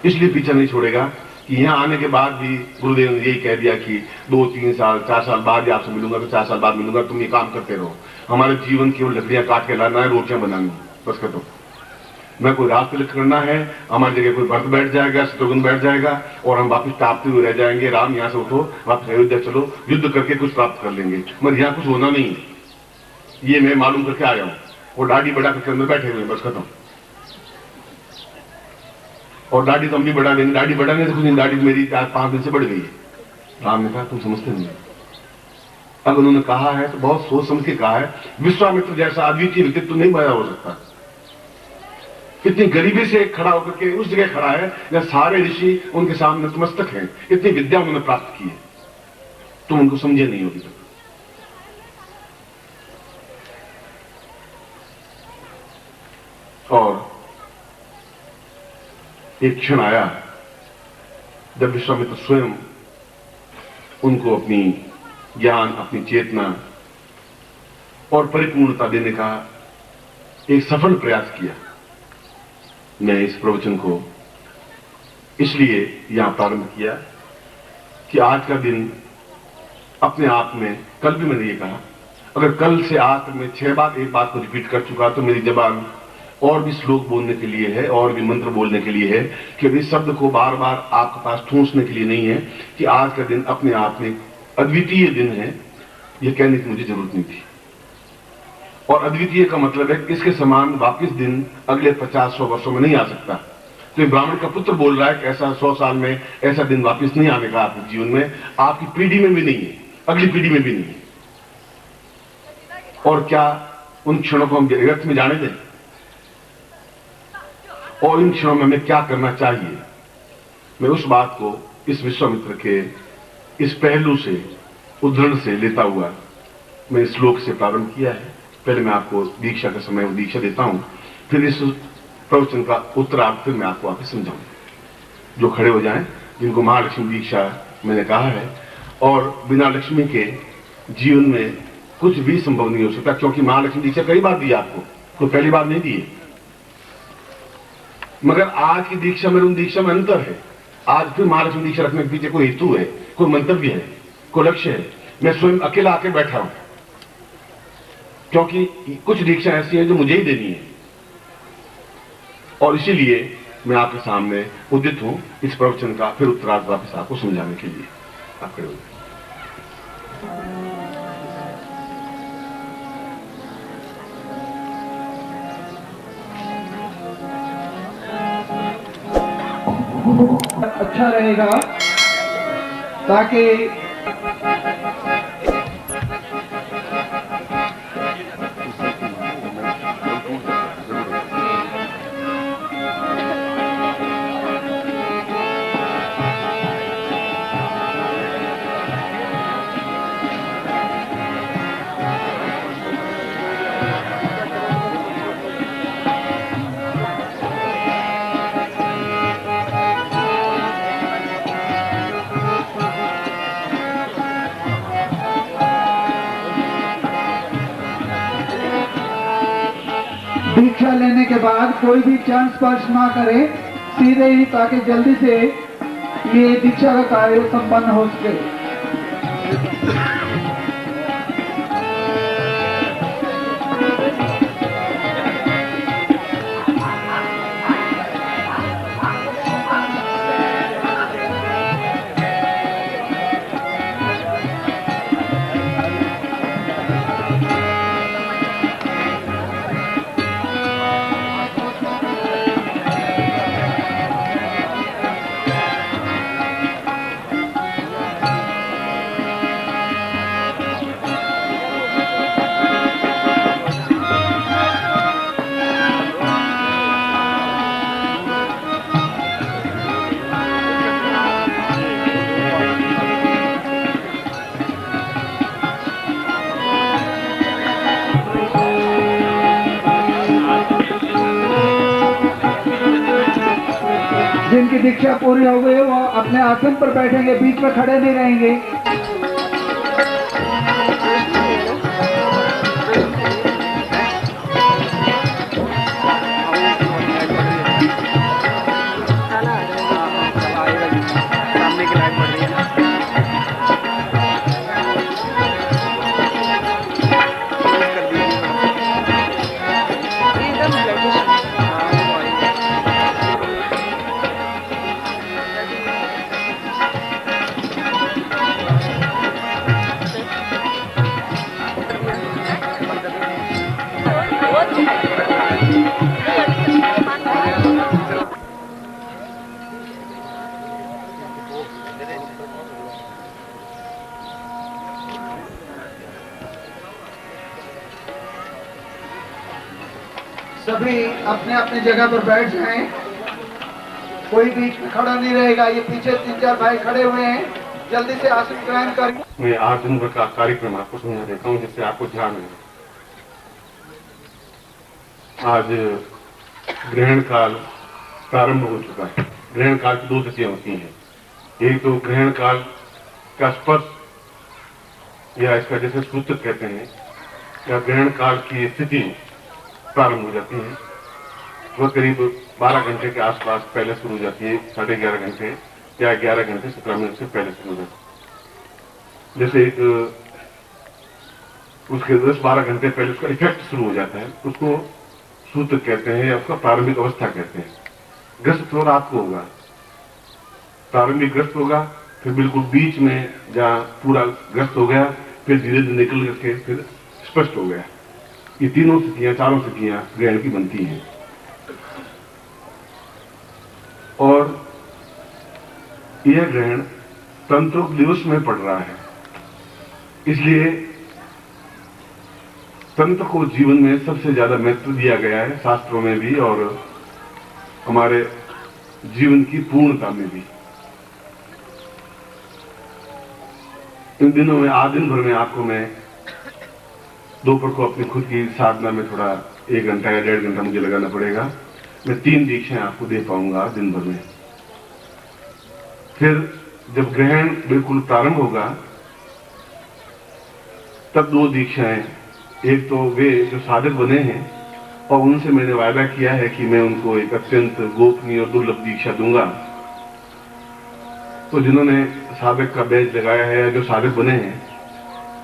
इसलिए पीछा नहीं छोड़ेगा कि यहाँ आने के बाद भी गुरुदेव ने यही कह दिया कि 2, 3 साल 4 साल बाद ही आपसे मिलूंगा, तो 4 साल बाद मिलूंगा, तुम ये काम करते रहो। हमारे जीवन केवल लकड़ियां काट के लाना है, रोटियां बनानी, बस खत्म। मैं कोई रात तिलक करना है, हमारी जगह कोई भरत बैठ जाएगा, शत्रुघ्न बैठ जाएगा और हम वापिस टापते हुए रह जाएंगे। राम यहाँ से उठो, वापस अयोध्या चलो, युद्ध करके कुछ प्राप्त कर लेंगे, मगर यहाँ कुछ होना नहीं है, ये मैं मालूम करके आया हूं। वो दाढ़ी बढ़ा करके अंदर बैठे हुए, बस खत्म। और दाढ़ी तो हम भी बढ़ा देंगे, दाढ़ी बढ़ाने से कुछ नहीं, दाढ़ी मेरी 4-5 दिन से बढ़ गई है। राम ने कहा तुम समझते नहीं। अब उन्होंने कहा है तो बहुत सोच समझ के कहा है, विश्वामित्र जैसा अद्वितीय व्यक्तित्व नहीं पैदा हो सकता। इतनी गरीबी से खड़ा होकर के उस जगह खड़ा है जहां सारे ऋषि उनके सामने नतमस्तक हैं, इतनी विद्या उन्होंने प्राप्त की है, तुम उनको समझे नहीं होगी तक। और एक क्षण आया जब विश्वामित्र स्वयं उनको अपनी ज्ञान, अपनी चेतना और परिपूर्णता देने का एक सफल प्रयास किया। मैं इस प्रवचन को इसलिए यहां प्रारंभ किया कि आज का दिन अपने आप में, कल भी मैंने ये कहा, अगर कल से आज में 6 बार एक बात को रिपीट कर चुका तो मेरी जबान और भी श्लोक बोलने के लिए है, और भी मंत्र बोलने के लिए है, कि इस शब्द को बार बार आपके पास ठूंसने के लिए नहीं है कि आज का दिन अपने आप में अद्वितीय दिन है, ये कहने की मुझे जरूरत नहीं थी। और अद्वितीय का मतलब है कि इसके समान वापिस दिन अगले 50-100 वर्षों में नहीं आ सकता। तो ब्राह्मण का पुत्र बोल रहा है कि ऐसा 100 साल में ऐसा दिन वापिस नहीं आने का आपके जीवन में, आपकी पीढ़ी में भी नहीं है, अगली पीढ़ी में भी नहीं है। और क्या उन क्षणों को हम व्यर्थ में जाने दें? और इन क्षणों में हमें क्या करना चाहिए? मैं उस बात को इस विश्वामित्र के इस पहलू से, उद्धरण से लेता हुआ मैं इस श्लोक से प्रारंभ किया है। पहले मैं आपको दीक्षा का समय दीक्षा देता हूं, फिर इस प्रवचन का उत्तरार्ध फिर मैं आपको आके समझाऊंगा। जो खड़े हो जाएं, जिनको महालक्ष्मी दीक्षा मैंने कहा है, और बिना लक्ष्मी के जीवन में कुछ भी संभव नहीं हो सकता, क्योंकि महालक्ष्मी दीक्षा कई बार दी आपको, तो पहली बार नहीं दी है। मगर आज की दीक्षा में उन दीक्षा में अंतर है। आज फिर महालक्ष्मी दीक्षा रखने के पीछे कोई हेतु है, कोई मंतव्य है, कोई लक्ष्य है। मैं स्वयं अकेला आके बैठा हूं, क्योंकि कुछ दीक्षा ऐसी है जो मुझे ही देनी है, और इसीलिए मैं आपके सामने उद्यत हूं इस प्रवचन का फिर उत्तरार्ध वापस आपको समझाने के लिए। आप खड़े हो जाए। अच्छा रहेगा ताकि दीक्षा लेने के बाद कोई भी चरण स्पर्श ना करे, सीधे ही, ताकि जल्दी से ये दीक्षा का कार्य संपन्न हो सके। जिनकी दीक्षा पूरी हो गई वो अपने आसन पर बैठेंगे, बीच में खड़े नहीं रहेंगे। अपने अपने जगह पर बैठ जाएं। कोई भी खड़ा नहीं रहेगा। ये पीछे 3-4 भाई खड़े हुए हैं, जल्दी से आसन ग्रहण करें। मैं 8 दिन भर का कार्यक्रम आपको समझा देता हूँ जिससे आपको ध्यान रहे। आज ग्रहण काल प्रारंभ हो चुका है। ग्रहण काल की 2 तिथियां होती हैं। एक तो ग्रहण काल का स्पर्श या इसका जैसे सूत्र कहते हैं, या ग्रहण काल की स्थिति प्रारंभ हो जाती है। वह करीब 12 घंटे के आसपास पहले शुरू हो जाती है, 11:30 घंटे या 11 घंटे 17 मिनट से पहले शुरू हो जाती है। जैसे एक उसके 10-12 घंटे पहले उसका इफेक्ट शुरू हो जाता है, उसको सूत्र कहते हैं या उसका प्रारंभिक अवस्था कहते हैं। ग्रस्त तो रात को होगा, प्रारंभिक ग्रस्त होगा, फिर बिल्कुल बीच में जहां पूरा ग्रस्त हो गया, फिर धीरे धीरे निकल करके फिर स्पष्ट हो गया। ये तीनों स्थितियां, चारों स्थितियां ग्रहण की बनती हैं। और यह ग्रहण तंत्र दिवस में पड़ रहा है, इसलिए तंत्र को जीवन में सबसे ज्यादा महत्व दिया गया है, शास्त्रों में भी और हमारे जीवन की पूर्णता में भी। इन दिनों में आज दिन भर में आपको मैं दोपहर को अपनी खुद की साधना में थोड़ा 1 घंटा या 1.5 घंटा मुझे लगाना पड़ेगा। मैं 3 दीक्षाएं आपको दे पाऊंगा दिन भर में। फिर जब ग्रहण बिल्कुल प्रारंभ होगा तब 2 दीक्षाएं, एक तो वे जो साधक बने हैं और उनसे मैंने वायदा किया है कि मैं उनको एक अत्यंत गोपनीय और दुर्लभ दीक्षा दूंगा। तो जिन्होंने साधक का बैज लगाया है, जो साधक बने हैं,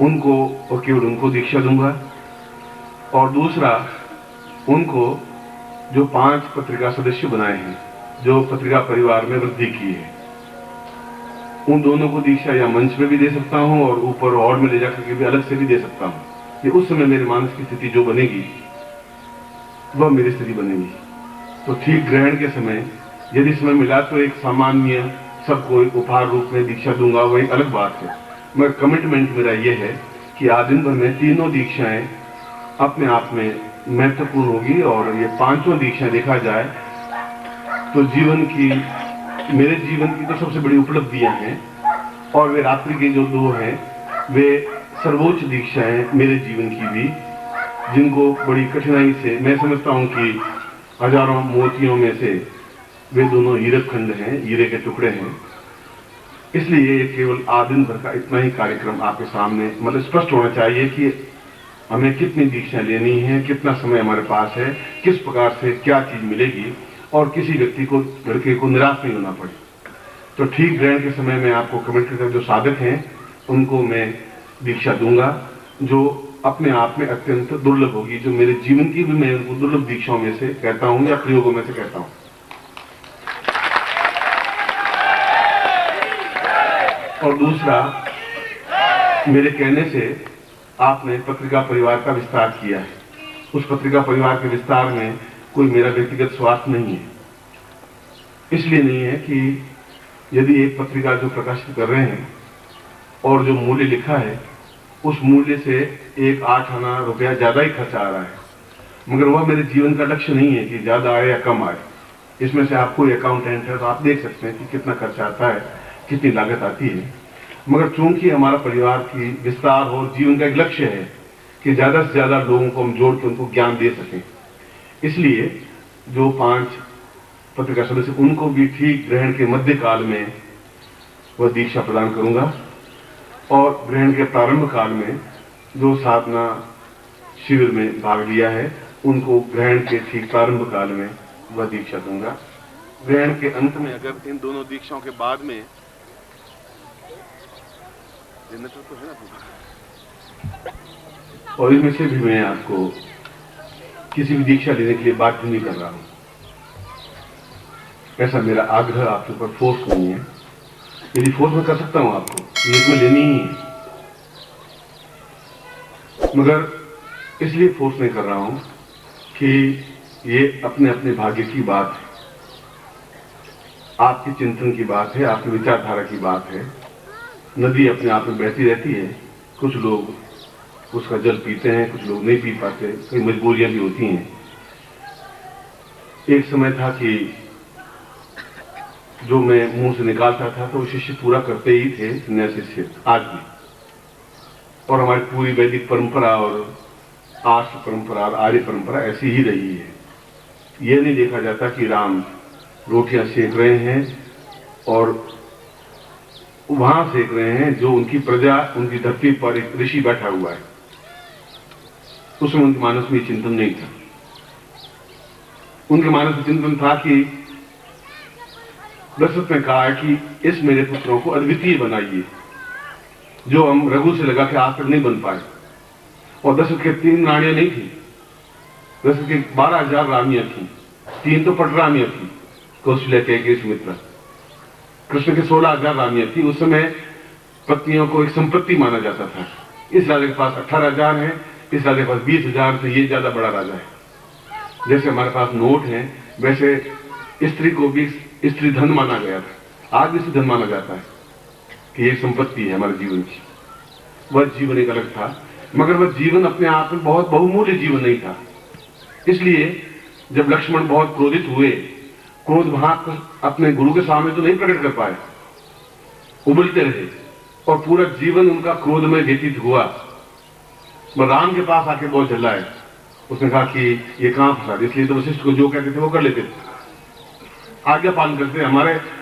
उनको और केवल उनको दीक्षा दूंगा। और दूसरा, उनको जो 5 पत्रिका सदस्य बनाए हैं, जो पत्रिका परिवार में वृद्धि की है, उन दोनों को दीक्षा या मंच में भी दे सकता हूं और ऊपर हॉल में ले जाकर के भी अलग से भी दे सकता हूं। ये उस समय मेरे मानस की स्थिति जो बनेगी वह मेरी स्थिति बनेगी। तो ठीक ग्रहण के समय यदि समय मिला तो एक सामान्य सबको एक उपहार रूप में दीक्षा दूंगा, वह एक अलग बात है। मगर कमिटमेंट मेरा यह है कि आज दिन भर में तीनों दीक्षाएं अपने आप में महत्वपूर्ण होगी। और ये 5वां दीक्षा देखा जाए तो जीवन की, मेरे जीवन की तो सबसे बड़ी उपलब्धियां हैं, और वे रात्रि के जो 2 हैं वे सर्वोच्च दीक्षाएं मेरे जीवन की भी, जिनको बड़ी कठिनाई से, मैं समझता हूं कि हजारों मोतियों में से वे दोनों हीरक खंड हैं, हीरे के टुकड़े हैं। इसलिए केवल आज दिन भर का इतना ही कार्यक्रम आपके सामने मतलब स्पष्ट होना चाहिए कि हमें कितनी दीक्षा लेनी है, कितना समय हमारे पास है, किस प्रकार से क्या चीज मिलेगी, और किसी व्यक्ति को, लड़के को निराश नहीं होना पड़े। तो ठीक ग्रहण के समय में आपको कमेंट करते जो साधक हैं उनको मैं दीक्षा दूंगा, जो अपने आप में अत्यंत दुर्लभ होगी, जो मेरे जीवन की भी मैं उनको दुर्लभ दीक्षाओं में से कहता हूं या प्रयोगों में से कहता हूं। और दूसरा, मेरे कहने से आपने पत्रिका परिवार का विस्तार किया है। उस पत्रिका परिवार के विस्तार में कोई मेरा व्यक्तिगत स्वार्थ नहीं है। इसलिए नहीं है कि यदि एक पत्रिका जो प्रकाशित कर रहे हैं और जो मूल्य लिखा है उस मूल्य से 1-8 आना रुपया ज्यादा ही खर्च आ रहा है, मगर वह मेरे जीवन का लक्ष्य नहीं है कि ज्यादा आए या कम आए। इसमें से आप कोई अकाउंटेंट है तो आप देख सकते हैं कि कितना खर्च आता है, कितनी लागत आती है। मगर चूंकि हमारा परिवार की विस्तार और जीवन का एक लक्ष्य है कि ज्यादा से ज्यादा लोगों को हम जोड़ के उनको ज्ञान दे सकें, इसलिए जो 5 पत्रिका सदस्य उनको भी ठीक ग्रहण के मध्य काल में वह दीक्षा प्रदान करूंगा। और ग्रहण के प्रारंभ काल में जो साधना शिविर में भाग लिया है उनको ग्रहण के ठीक प्रारंभ काल में वह दीक्षा दूंगा। ग्रहण के अंत में अगर इन दोनों दीक्षाओं के बाद में तो है ना, और इनमें से भी मैं आपको किसी भी दीक्षा लेने के लिए बाध्य नहीं कर रहा हूं। ऐसा मेरा आग्रह आपके ऊपर फोर्स नहीं है। यदि फोर्स में कर सकता हूं आपको, ये इसमें लेनी ही है, मगर इसलिए फोर्स नहीं कर रहा हूं कि ये अपने अपने भाग्य की बात है, आपके चिंतन की बात है, आपकी विचारधारा की बात है। नदी अपने आप में बहती रहती है, कुछ लोग उसका जल पीते हैं, कुछ लोग नहीं पी पाते, कई मजबूरियां भी होती हैं। एक समय था कि जो मैं मुंह से निकालता था तो शिष्य पूरा करते ही थे, नए शिष्य आज भी। और हमारी पूरी वैदिक परंपरा और आर्ष परंपरा और आर्य परंपरा ऐसी ही रही है। ये नहीं देखा जाता कि राम रोटियां सेक रहे हैं और वहां सेक रहे हैं जो उनकी प्रजा, उनकी धरती पर एक ऋषि बैठा हुआ है। उसमें उनके मानस में चिंतन नहीं था। उनके मानस में चिंतन था कि दशरथ ने कहा कि इस मेरे पुत्रों को अद्वितीय बनाइए, जो हम रघु से लगा के आज तक नहीं बन पाए। और दशरथ के 3 रानियां नहीं थी, दशरथ के 12,000 रानियां थी। 3 तो पटरानियां थी, कौशल्या, कैकेयी, सुमित्रा। कृष्ण के 16,000 रानियां थी। उस समय पत्नियों को एक संपत्ति माना जाता था। इस राजा के पास 18,000 है, इस राजा के पास 20,000, तो ये ज्यादा बड़ा राजा है। जैसे हमारे पास नोट है, वैसे स्त्री को भी स्त्री धन माना गया था। आज भी स्त्री धन माना जाता है कि ये संपत्ति है हमारे जीवन की। वह जीवन एक अलग था, मगर वह जीवन अपने आप में बहुत बहुमूल्य जीवन नहीं था। इसलिए जब लक्ष्मण बहुत क्रोधित हुए, क्रोध भाग अपने गुरु के सामने तो नहीं प्रकट कर पाए, उबलते रहे और पूरा जीवन उनका क्रोध में व्यतीत हुआ। वह राम के पास आके बहुत झल्लाए। उसने कहा कि ये कहां फंसा, इसलिए तो वशिष्ठ को जो कहते थे वो कर लेते थे, आज्ञा पालन करते।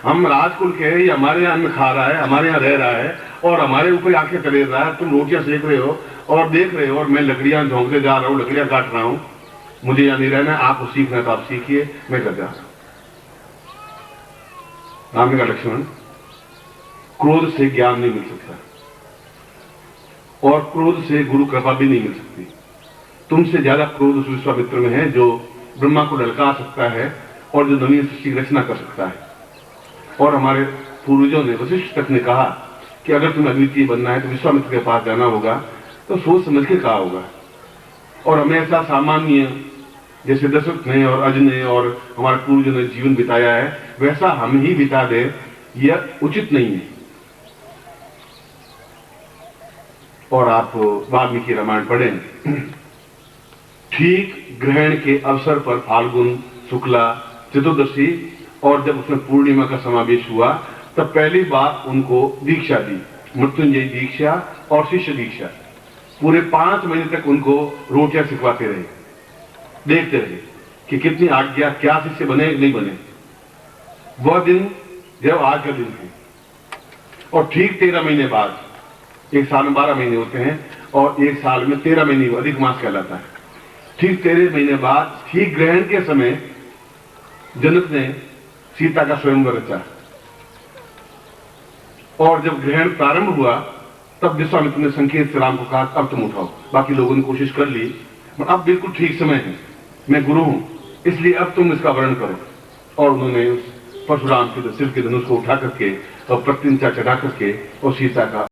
हम राजकुल के हैं, ये हमारे यहाँ अन्न खा रहा है, हमारे यहाँ रह रहा है और हमारे ऊपर आंखें तले रहा है। तुम रोटियां सेक रहे हो और देख रहे हो और मैं लकड़ियां झोंकते जा रहा हूं, लकड़ियां काट रहा हूं। मुझे यहाँ नहीं रहना है, आपको सीखना है तो आप सीखिए, मैं कर जा रहा हूं। राम ने कहा लक्ष्मण, क्रोध से ज्ञान नहीं मिल सकता और क्रोध से गुरु कृपा भी नहीं मिल सकती। तुमसे ज्यादा क्रोध उस विश्वामित्र में है जो ब्रह्मा को ललकार सकता है और जो नवीन सृष्टि की रचना कर सकता है। और हमारे पूर्वजों ने, वशिष्ठ तक ने कहा कि अगर तुम्हें अद्वितीय बनना है तो विश्वामित्र के पास जाना होगा, तो सोच समझ के कहा होगा। और हमें ऐसा सामान्य जैसे दशरथ ने और अज ने और हमारे पूर्वजों ने जीवन बिताया है, वैसा हम ही बिता दे, यह उचित नहीं है। और आप वाल्मीकि रामायण पढ़ें, ठीक ग्रहण के अवसर पर फाल्गुन शुक्ला चतुर्दशी और जब उसमें पूर्णिमा का समावेश हुआ, तब पहली बार उनको दीक्षा दी, मृत्युंजय दीक्षा और शिष्य दीक्षा। पूरे 5 महीने तक उनको रोटियां सिखवाते रहे, देखते रहे कि कितनी आज्ञा, क्या शिष्य बने नहीं बने। वह दिन जब आज का दिन है। और ठीक 13 महीने बाद, एक साल में 12 महीने होते हैं और एक साल में 13 महीने अधिक मास कहलाता है। ठीक 13 महीने बाद, ठीक ग्रहण के समय, जनक ने सीता का स्वयंवर रचा। और जब ग्रहण प्रारंभ हुआ, तब विश्वामित्र ने संकेत से राम को कहा अब तुम उठाओ। बाकी लोगों ने कोशिश कर ली, पर अब बिल्कुल ठीक समय है, मैं गुरु हूं, इसलिए अब तुम इसका वर्णन करो। और उन्होंने उस परशुराम के सिर के धनुष को उठा करके और प्रतिंचा चढ़ा करके और सीता का